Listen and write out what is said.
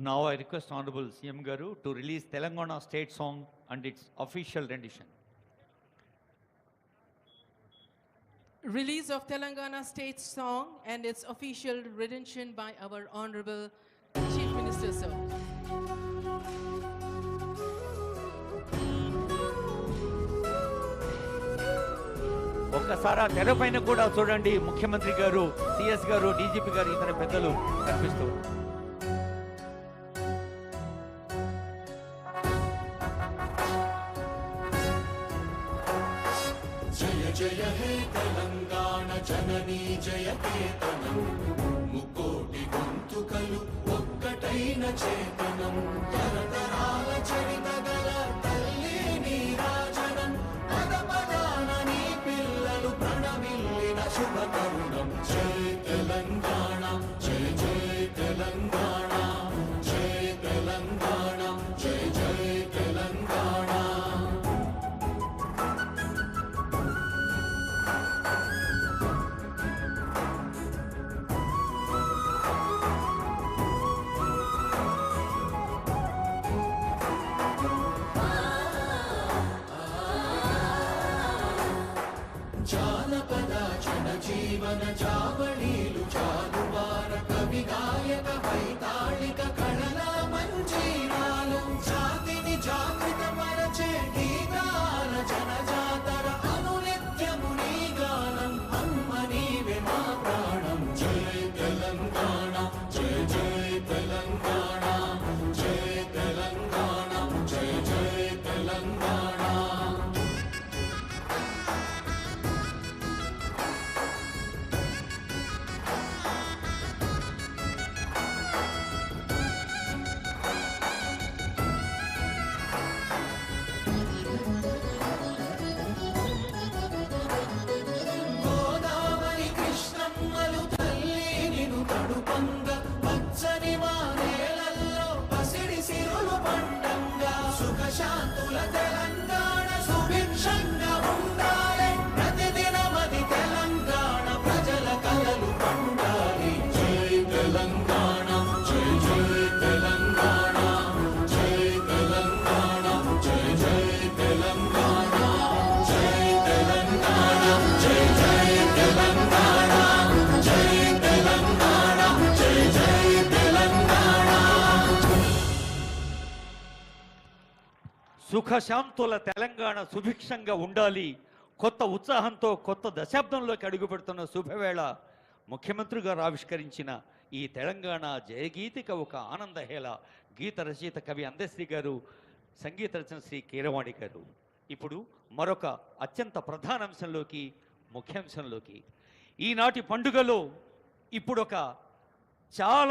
Now I request Honorable CM Garu to release Telangana state song and its official rendition. Release of Telangana state song and its official rendition by our Honorable Chief Minister, sir. ఒక్కసారి తెర పైన కూడా చూడండి, ముఖ్యమంత్రి గారు, CS గారు, DGP గారు, ఇతర పెద్దలు కనిపిస్తూ జయ జయ హే తెలంగాణ జననీ జయ కేతనం ముకోటి గొంతుకలు ఒక్కటైన చేతనం తరతరాల చరిత గల తల్లి నీరాజనం పద పదాన నీ పిల్లలు ప్రణమిల్లిన శుభ తరుణం జయ తెలంగాణ జయ జయ తెలంగాణ జయ తెలంగాణ జయ జయ తెలంగాణ. జానపద జనజీవన జావళీలు జాలువార కవి గాయక వైతాళిక కళల మంజీరాలు జాతిని జాగృత పరచే గీతాల జనజాతర అనునిత్యము నీ గానం అమ్మ నీవే మా ప్రాణం జయ తెలంగాణ జయ జయ తెలంగాణ జయ తెలంగాణ జయ జయ తెలంగాణ. గోదావరి కృష్ణమ్మలు తల్లి నిను కడుపంగ పచ్చని మా నేలల్లో పసిడి సిరులు పండంగా సుఖశాంతుల తెలంగాణ సుభిక్షంగా ఉండాలి ప్రతిదినమది తెలంగాణ ప్రజల కలలు పండాలి జై తెలంగాణ జై జై తెలంగాణ జై తెలంగాణ జై జై తెలంగాణ జై తెలంగాణ జై జై తెలంగాణ జై తెలంగాణ జై జై తెలంగాణ. సుఖశాంతుల తెలంగాణ సుభిక్షంగా ఉండాలి. కొత్త ఉత్సాహంతో కొత్త దశాబ్దంలోకి అడుగుపెడుతున్న శుభవేళ ముఖ్యమంత్రి గారు ఆవిష్కరించిన ఈ తెలంగాణ జయగీతిక ఒక ఆనందహేళ. గీత రచయిత కవి అందశ్రీ గారు, సంగీత రచన శ్రీ కీరవాణి గారు. ఇప్పుడు మరొక అత్యంత ప్రధాన అంశంలోకి, ముఖ్యాంశంలోకి, ఈనాటి పండుగలో ఇప్పుడు ఒక చాలా